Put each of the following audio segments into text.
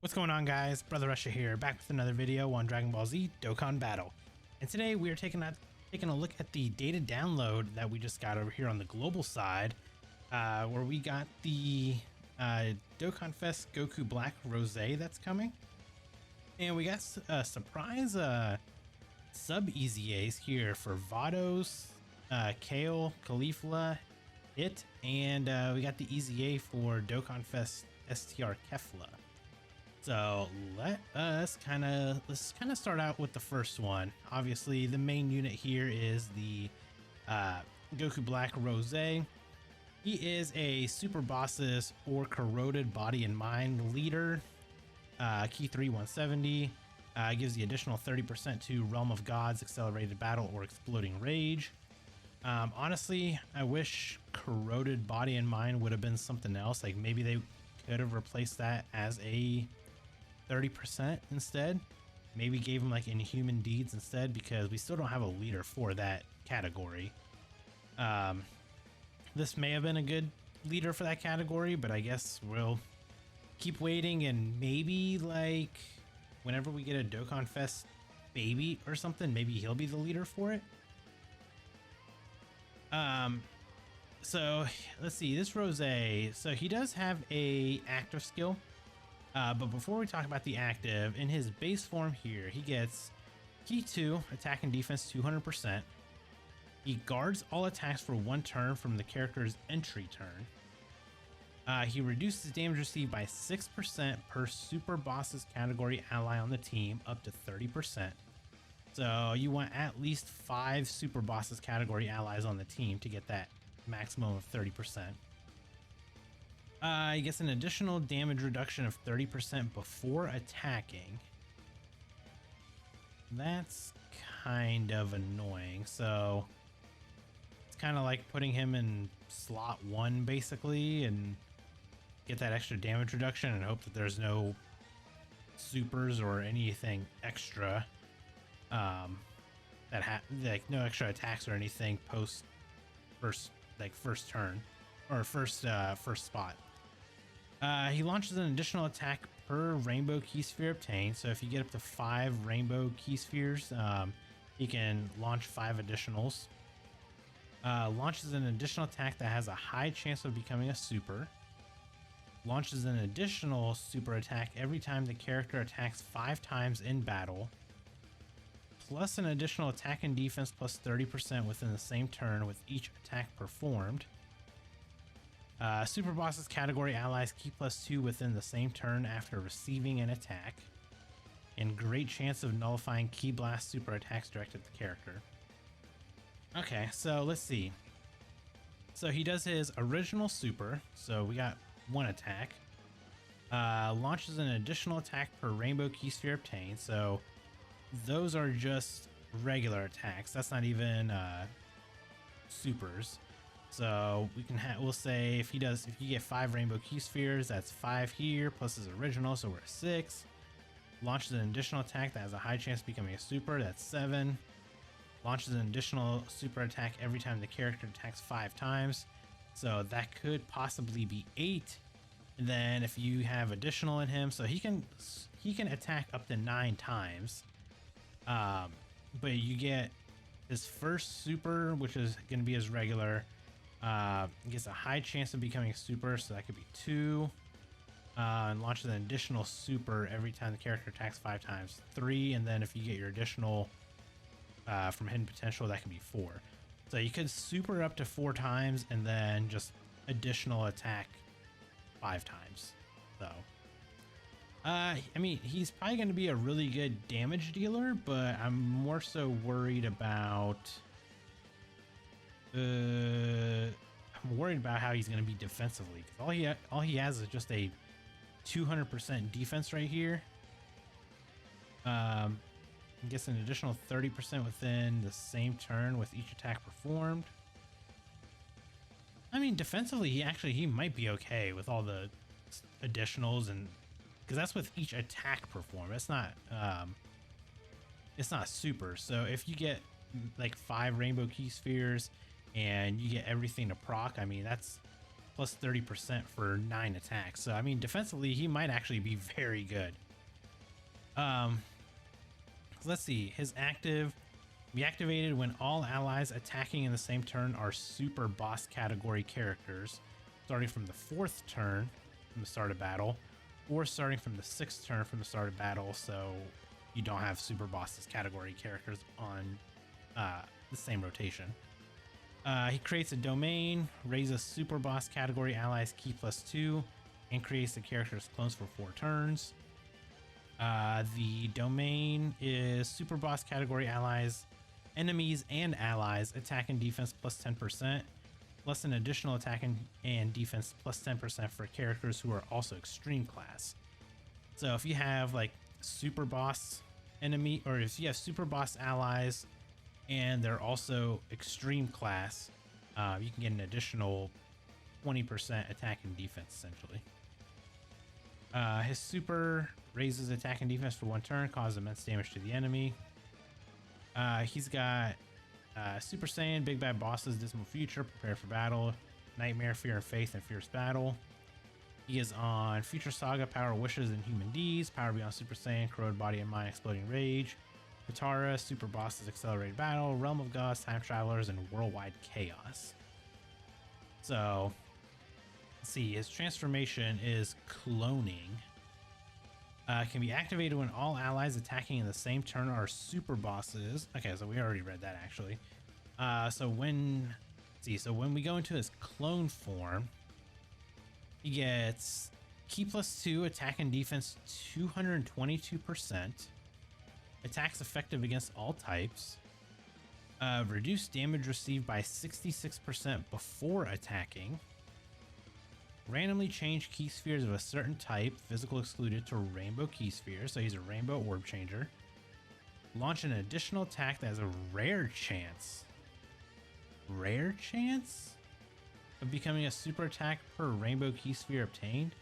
What's going on, guys? Brother Russia here, back with another video on Dragon Ball Z Dokkan Battle. And today we are taking a look at the data download that we just got over here on the global side, where we got the Dokkan Fest Goku Black Rosé that's coming. And we got a surprise sub EZAs here for Vados, Kale, Caulifla, It, and we got the EZA for Dokkan Fest STR Kefla. So let's kind of start out with the first one. Obviously, the main unit here is the Goku Black Rosé. He is a Super Bosses or Corroded Body and Mind leader. Key 3 170. Gives the additional 30% to Realm of Gods, Accelerated Battle, or Exploding Rage. Honestly, I wish Corroded Body and Mind would have been something else. Like maybe they could have replaced that as a 30% instead. Maybe gave him like Inhuman Deeds instead, because we still don't have a leader for that category. This may have been a good leader for that category, but I guess we'll keep waiting, and maybe like whenever we get a Dokkan Fest baby or something, maybe he'll be the leader for it. So let's see, this Rosé, so he does have a active skill. But before we talk about the active, in his base form here, he gets Key 2, attack and defense 200%. He guards all attacks for 1 turn from the character's entry turn. He reduces damage received by 6% per Super Bosses category ally on the team, up to 30%. So you want at least 5 Super Bosses category allies on the team to get that maximum of 30%. He gets an additional damage reduction of 30% before attacking. That's kind of annoying. So it's kind of like putting him in slot 1 basically, and get that extra damage reduction and hope that there's no supers or anything extra. Like no extra attacks or anything post first turn or first spot. He launches an additional attack per Rainbow Key Sphere obtained. So if you get up to 5 Rainbow Key Spheres, he can launch 5 additionals. Launches an additional attack that has a high chance of becoming a super. Launches an additional super attack every time the character attacks 5 times in battle. Plus an additional attack and defense plus 30% within the same turn with each attack performed. Super Bosses category allies Key +2 within the same turn after receiving an attack. And great chance of nullifying Key Blast super attacks directed at the character. Okay, so let's see. So he does his original super, so we got 1 attack. Launches an additional attack per Rainbow Key Sphere obtained, so those are just regular attacks. That's not even supers. So we'll say if you get 5 Rainbow Key Spheres, that's 5 here plus his original, so we're at 6. Launches an additional attack that has a high chance of becoming a super, that's 7. Launches an additional super attack every time the character attacks 5 times, so that could possibly be 8. And then if you have additional in him, so he can attack up to 9 times. But you get his first super, which is going to be his regular. Gets a high chance of becoming a super, so that could be 2. And launches an additional super every time the character attacks 5 times, 3. And then if you get your additional from hidden potential, that can be 4. So you could super up to 4 times and then just additional attack 5 times. So I mean, he's probably going to be a really good damage dealer, but I'm more so worried about I'm worried about how he's going to be defensively, because all he has is just a 200% defense right here. He gets an additional 30% within the same turn with each attack performed. I mean, defensively, he might be okay with all the additionals, and because that's with each attack performed. It's not super. So if you get like 5 Rainbow Key Spheres and you get everything to proc, I mean, that's plus 30% for 9 attacks. So I mean, defensively, he might actually be very good. Let's see. His active be activated when all allies attacking in the same turn are super boss category characters, starting from the 4th turn from the start of battle, or starting from the 6th turn from the start of battle. So you don't have super bosses category characters on the same rotation. He creates a domain, raises super boss category allies key +2, and creates the character's clones for 4 turns. The domain is super boss category allies, enemies and allies attack and defense plus 10%, plus an additional attack and defense plus 10% for characters who are also extreme class. So if you have like super boss enemy, or if you have super boss allies and they're also extreme class, you can get an additional 20% attack and defense essentially. His super raises attack and defense for 1 turn, causes immense damage to the enemy. He's got Super Saiyan, Big Bad Bosses, Dismal Future, Prepare for Battle, Nightmare, Fear and Faith, and Fierce Battle. He is on Future Saga, Power Wishes, and Human Deeds, Power Beyond Super Saiyan, Corroded Body and Mind, Exploding Rage, Katara, Super Bosses, Accelerated Battle, Realm of Gods, Time Travelers, and Worldwide Chaos. So, let's see, his transformation is Cloning. Can be activated when all allies attacking in the same turn are super bosses. Okay, so we already read that actually. So when we go into his clone form, he gets key +2, attack and defense 222%, attacks effective against all types, reduced damage received by 66% before attacking, randomly change key spheres of a certain type, physical excluded, to rainbow key spheres, so he's a rainbow orb changer. Launch an additional attack that has a rare chance of becoming a super attack per rainbow key sphere obtained.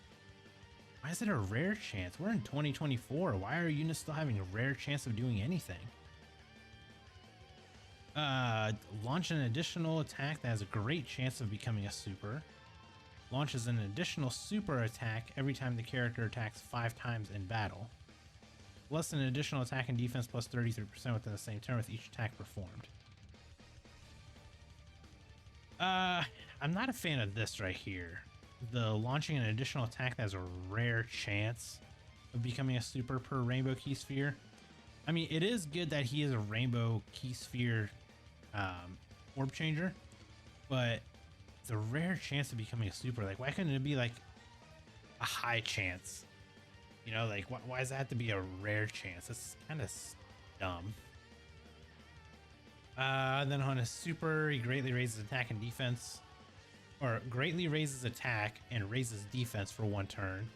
Why is it a rare chance? We're in 2024. Why are units still having a rare chance of doing anything? Launch an additional attack that has a great chance of becoming a super. Launches an additional super attack every time the character attacks 5 times in battle. Plus an additional attack and defense plus 33% within the same turn with each attack performed. I'm not a fan of this right here. The launching an additional attack that has a rare chance of becoming a super per rainbow key sphere. I mean, it is good that he is a rainbow key sphere orb changer, but the rare chance of becoming a super, like, why couldn't it be like a high chance? You know, like, why does that have to be a rare chance? That's kind of dumb. Then on a super, he greatly raises attack and defense, or greatly raises attack and raises defense for 1 turn,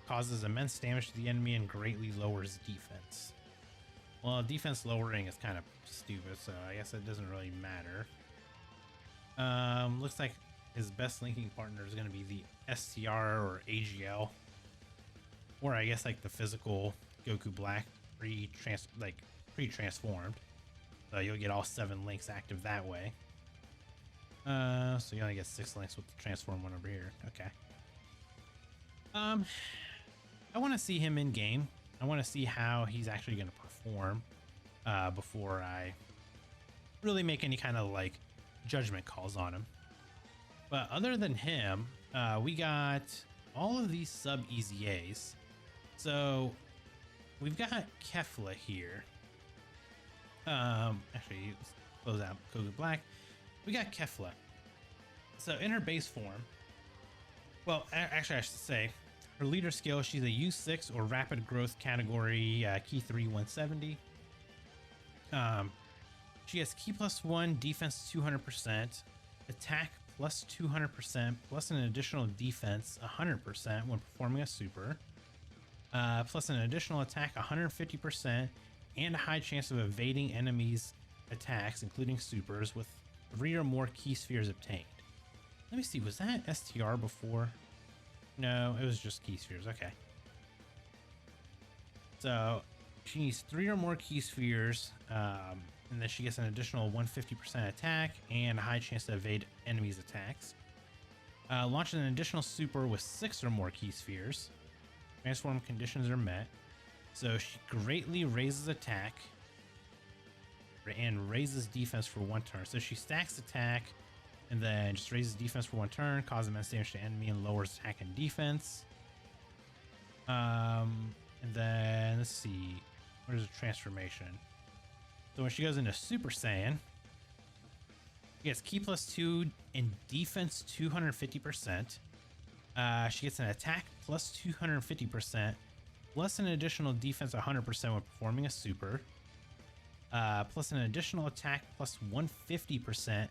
causes immense damage to the enemy and greatly lowers defense. Well, defense lowering is kind of stupid, so I guess it doesn't really matter. Looks like his best linking partner is going to be the STR or AGL, or I guess like the physical Goku Black pre-transformed. So you'll get all 7 links active that way. So you only get 6 links with the transform one over here. Okay. I want to see him in game. I want to see how he's actually going to perform before I really make any kind of like judgment calls on him. But other than him, we got all of these sub EZAs. So we've got Kefla here. Actually, let's close out Goku Black. We got Kefla. So in her base form, well, actually I should say, her leader skill, she's a U6 or rapid growth category, key 3 170. She has key +1, defense 200%, attack plus 200%, plus an additional defense 100% when performing a super, plus an additional attack 150%, and a high chance of evading enemies' attacks, including supers, with 3 or more key spheres obtained. Let me see, was that STR before? No, it was just key spheres. Okay. So she needs 3 or more key spheres, and then she gets an additional 150% attack and a high chance to evade enemies' attacks. Launches an additional super with 6 or more key spheres. Transform conditions are met. So she greatly raises attack and raises defense for 1 turn. So she stacks attack and then just raises defense for 1 turn, causes immense damage to enemy, and lowers attack and defense. And then let's see, where's the transformation? So when she goes into Super Saiyan, she gets Ki +2 in defense 250%. She gets an attack plus 250%, plus an additional defense 100% when performing a super, plus an additional attack plus 150%,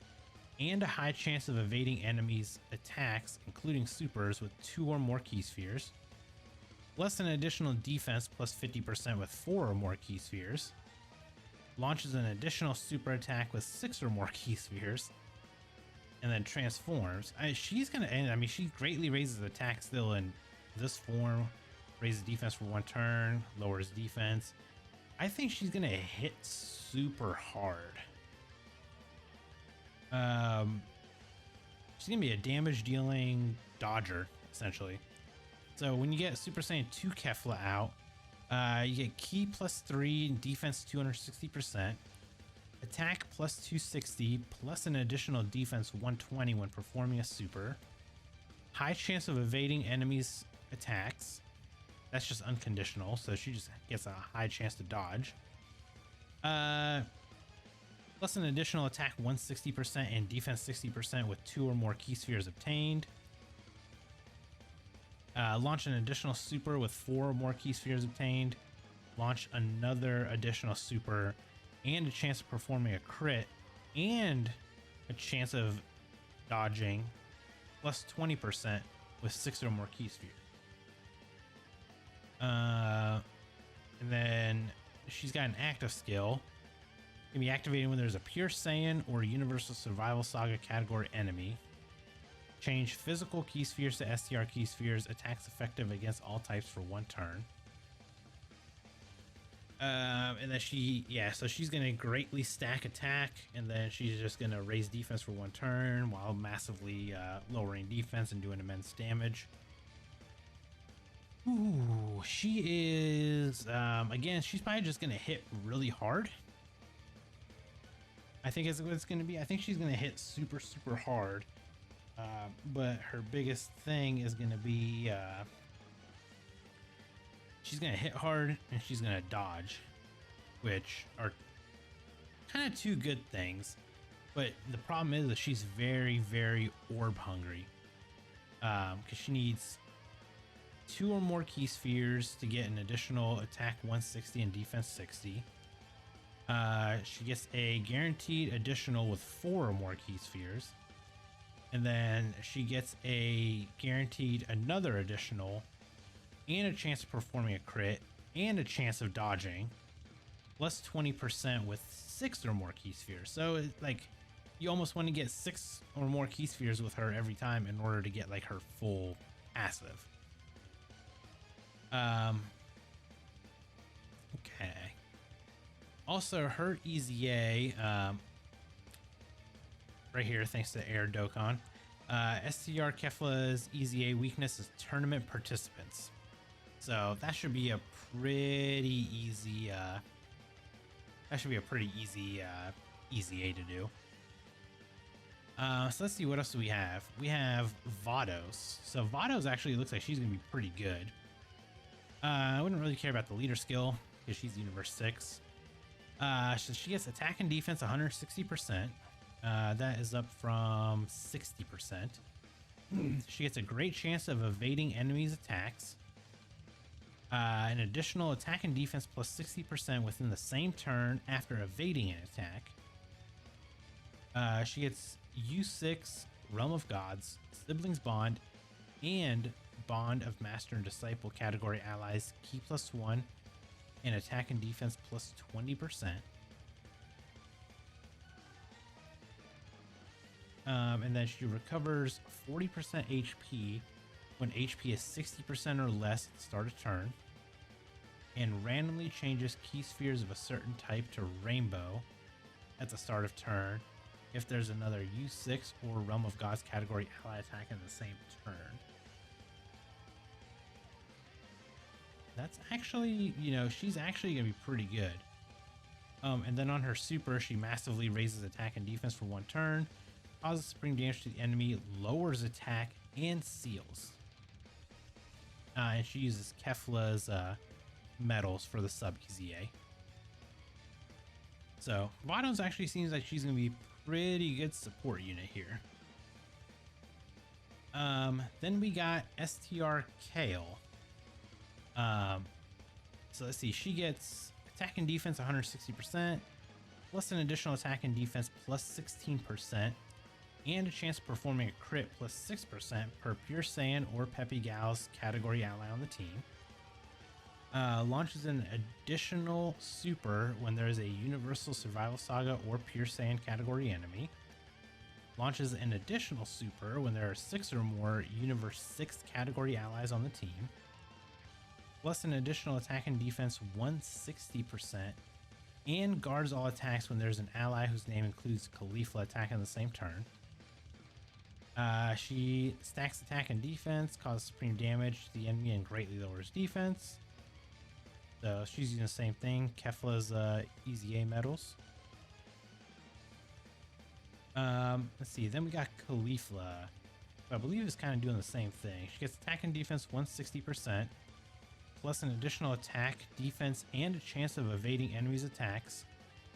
and a high chance of evading enemies' attacks, including supers, with 2 or more key spheres, plus an additional defense plus 50% with 4 or more key spheres, launches an additional super attack with 6 or more key spheres, and then transforms. She's gonna end. I mean, she greatly raises attack still in this form, raises defense for 1 turn, lowers defense. I think she's gonna hit super hard. She's gonna be a damage dealing dodger essentially. So when you get Super Saiyan 2 Kefla out, you get Ki +3, defense 260%, attack plus 260, plus an additional defense 120 when performing a super, high chance of evading enemies' attacks. That's just unconditional, so she just gets a high chance to dodge. Plus an additional attack 160% and defense 60% with 2 or more key spheres obtained. Launch an additional super with 4 or more key spheres obtained. Launch another additional super and a chance of performing a crit and a chance of dodging plus 20% with 6 or more key spheres. And then she's got an active skill. Can be activated when there's a Pure Saiyan or Universal Survival Saga category enemy. Change physical key spheres to STR key spheres. Attacks effective against all types for 1 turn. And then so she's gonna greatly stack attack, and then she's just gonna raise defense for 1 turn while massively lowering defense and doing immense damage. Ooh, she is again, she's probably just gonna hit really hard. I think is what it's gonna be. I think she's gonna hit super hard, but her biggest thing is gonna be she's gonna hit hard and she's gonna dodge, which are kind of 2 good things. But the problem is that she's very orb hungry, because she needs 2 or more key spheres to get an additional attack 160 and defense 60. She gets a guaranteed additional with 4 or more key spheres, and then she gets a guaranteed another additional and a chance of performing a crit and a chance of dodging plus 20% with 6 or more key spheres. So it's like you almost want to get 6 or more key spheres with her every time in order to get like her full passive. Okay. Also, her EZA, right here, thanks to Air Dokkan, STR Kefla's EZA weakness is tournament participants. So that should be a pretty easy, EZA to do. So let's see, what else do we have? We have Vados. So Vados actually looks like she's going to be pretty good. I wouldn't really care about the leader skill because she's Universe 6. So she gets attack and defense 160%. That is up from 60%. She gets a great chance of evading enemies' attacks. An additional attack and defense plus 60% within the same turn after evading an attack. She gets U6, Realm of Gods, Siblings Bond, and Bond of Master and Disciple category allies, Ki +1, and attack and defense plus 20%. And then she recovers 40% HP when HP is 60% or less at the start of turn, and randomly changes key spheres of a certain type to rainbow at the start of turn, if there's another U6 or Realm of Gods category ally attack in the same turn. That's actually, you know, she's actually going to be pretty good. And then on her super, she massively raises attack and defense for 1 turn, causes supreme damage to the enemy, lowers attack, and seals. And she uses Kefla's medals for the sub EZA. So Vado's actually seems like she's going to be a pretty good support unit here. Then we got STR Kale. So let's see, she gets attack and defense 160%, plus an additional attack and defense plus 16%, and a chance of performing a crit plus 6% per Pure Saiyan or Peppy Gal's category ally on the team. Launches an additional super when there is a Universal Survival Saga or Pure Saiyan category enemy. Launches an additional super when there are 6 or more Universe 6 category allies on the team. Plus an additional attack and defense 160%, and guards all attacks when there's an ally whose name includes Khalifa attack in the same turn. She stacks attack and defense, causes supreme damage to the enemy, and greatly lowers defense. So she's using the same thing, Kefla's EZA medals. Let's see, then we got Khalifa. I believe it's kind of doing the same thing. She gets attack and defense 160%, plus an additional attack, defense, and a chance of evading enemies' attacks,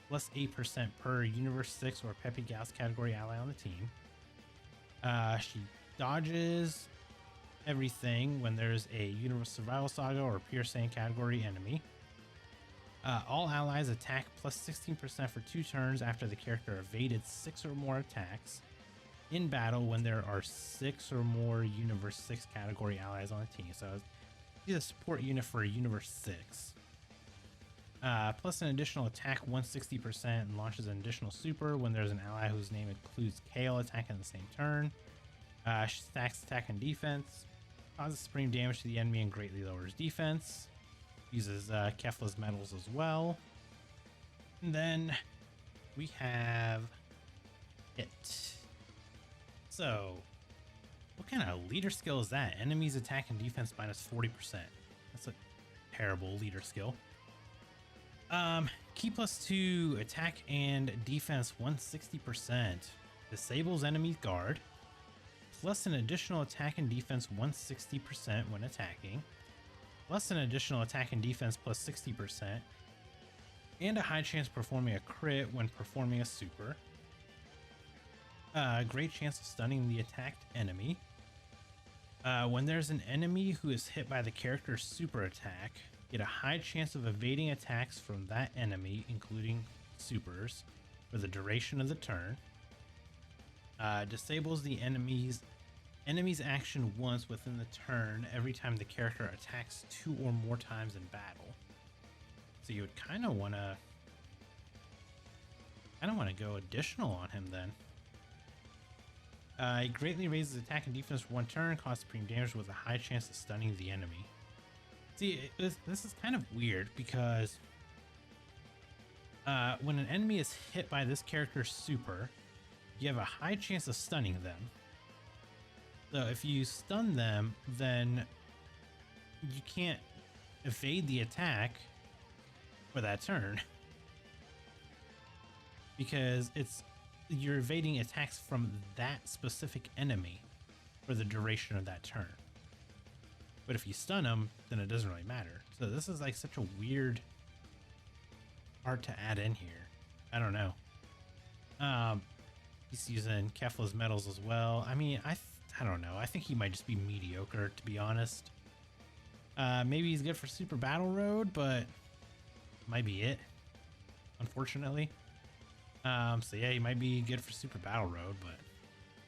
plus 8% per Universe 6 or Peppy Gal's category ally on the team. She dodges everything when there's a Universe Survival Saga or Pure Saiyan category enemy. All allies attack plus 16% for 2 turns after the character evaded 6 or more attacks in battle when there are 6 or more Universe 6 category allies on the team. So she's a support unit for Universe 6. Plus an additional attack 160% and launches an additional super when there's an ally whose name includes Kale attack in the same turn. She stacks attack and defense, causes supreme damage to the enemy and greatly lowers defense. Uses Kefla's medals as well. And then we have it. So what kind of leader skill is that? Enemies attack and defense minus 40%. That's a terrible leader skill. Key plus 2 attack and defense 160%. Disables enemy's guard. Plus an additional attack and defense 160% when attacking. Plus an additional attack and defense plus 60%. And a high chance of performing a crit when performing a super. Great chance of stunning the attacked enemy. When there's an enemy who is hit by the character's super attack, get a high chance of evading attacks from that enemy, including supers, for the duration of the turn. Disables the enemy's action once within the turn every time the character attacks 2 or more times in battle. So you would kind of want to go additional on him then. It greatly raises attack and defense for 1 turn, causes supreme damage with a high chance of stunning the enemy. See, this is kind of weird because when an enemy is hit by this character's super, you have a high chance of stunning them. So if you stun them, then you can't evade the attack for that turn because you're evading attacks from that specific enemy for the duration of that turn. But if you stun them, then it doesn't really matter. So this is like such a weird part to add in here. I don't know. He's using Kefla's medals as well. I mean, I don't know. I think he might just be mediocre, to be honest. Maybe he's good for Super Battle Road, but might be it, unfortunately. So yeah, he might be good for Super Battle Road, but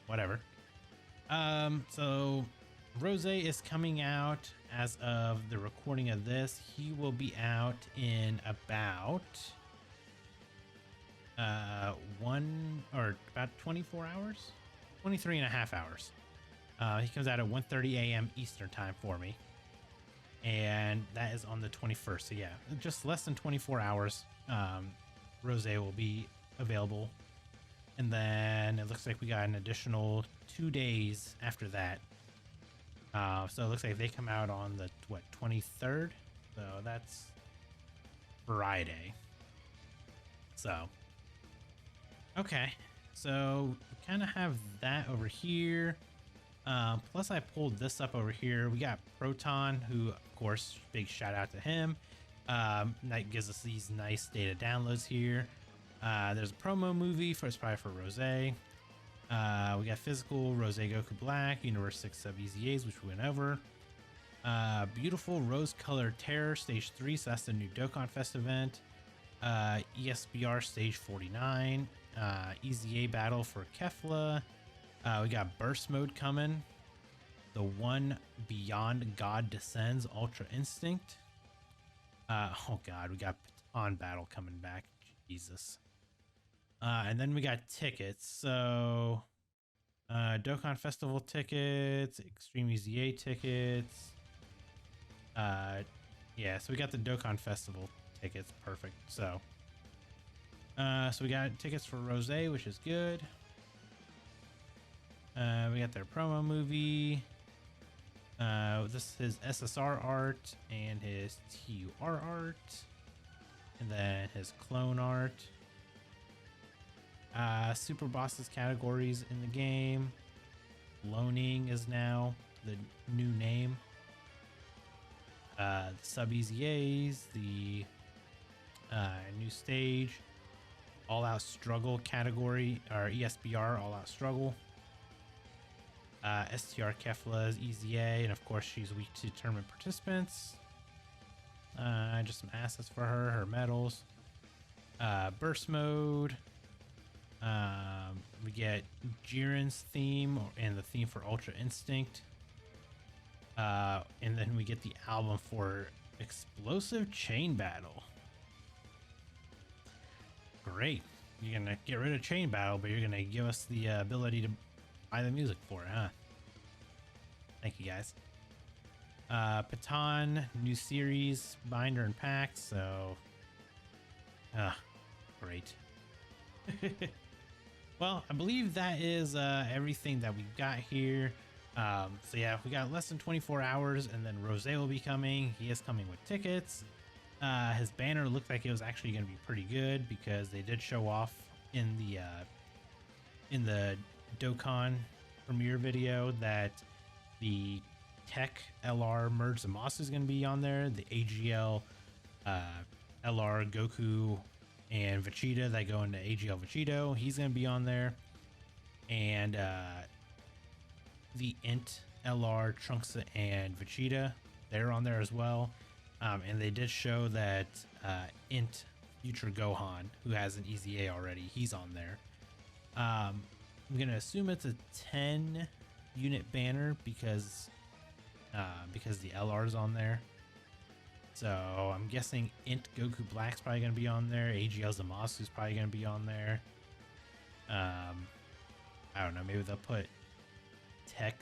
whatever. So Rose is coming out as of the recording of this. He will be out in about about 24 hours, 23 and a half hours. He comes out at 1:30 a.m. Eastern time for me, and that is on the 21st. So yeah, just less than 24 hours. Rose will be available And then it looks like we got an additional 2 days after that. So it looks like they come out on the, what, 23rd? So that's Friday. So, okay. So we kind of have that over here. Plus I pulled this up over here. We got Proton, who, of course, big shout out to him. That gives us these nice data downloads here. There's a promo movie for, it's probably for Rose. We got physical Rose Goku Black, Universe 6 sub EZAs, which we went over. Beautiful Rose Colored Terror Stage 3, so that's the new Dokkan Fest event. ESBR Stage 49, EZA Battle for Kefla. We got Burst Mode coming. The One Beyond God Descends Ultra Instinct. Oh god, we got Baton Battle coming back. Jesus. And then we got tickets. So Dokkan Festival tickets, Extreme EZA tickets. Yeah, so we got the Dokkan Festival tickets. Perfect. So we got tickets for Rose, which is good. We got their promo movie. This is his SSR art and his TUR art. And then his clone art. Super Bosses categories in the game. Loaning is now the new name. The sub EZAs, the new stage, All Out Struggle category, or ESBR All Out Struggle. STR Kefla's EZA, and of course she's week to tournament participants. Just some assets for her medals. Burst mode. We get Jiren's theme and the theme for Ultra Instinct. And then we get the album for Explosive Chain Battle. Great. You're gonna get rid of Chain Battle, but you're gonna give us the ability to buy the music for it, huh? Thank you, guys. Baton, new series, binder and packs, so great. Well, I believe that is everything that we've got here. So yeah, we got less than 24 hours, and then Rose will be coming. He is coming with tickets. His banner looked like it was actually going to be pretty good because they did show off in the Dokkan premiere video that the Tech LR Merge Zamasu is going to be on there. The AGL LR Goku and Vegeta that go into AGL Vegito, he's going to be on there. And the Int LR Trunks and Vegeta, they're on there as well. And they did show that Int Future Gohan, who has an EZA already, he's on there. I'm going to assume it's a 10 unit banner because the LR's on there. So I'm guessing Int Goku Black's probably going to be on there. AGL Zamasu's probably going to be on there. I don't know. Maybe they'll put Tech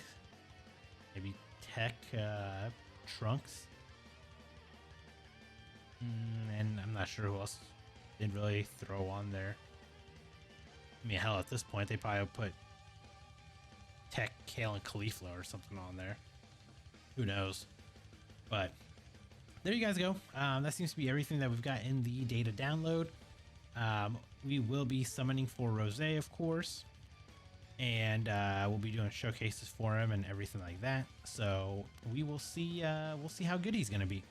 Trunks. And I'm not sure who else they'd really throw on there. I mean, hell, at this point, they probably put Tech, Kale, and Caulifla or something on there. Who knows? But there you guys go. That seems to be everything that we've got in the data download. We will be summoning for Rose, of course. And we'll be doing showcases for him and everything like that. So we'll see how good he's going to be.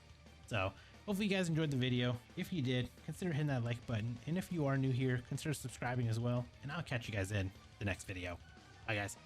So hopefully you guys enjoyed the video. If you did, consider hitting that like button. And if you are new here, consider subscribing as well. And I'll catch you guys in the next video. Bye, guys.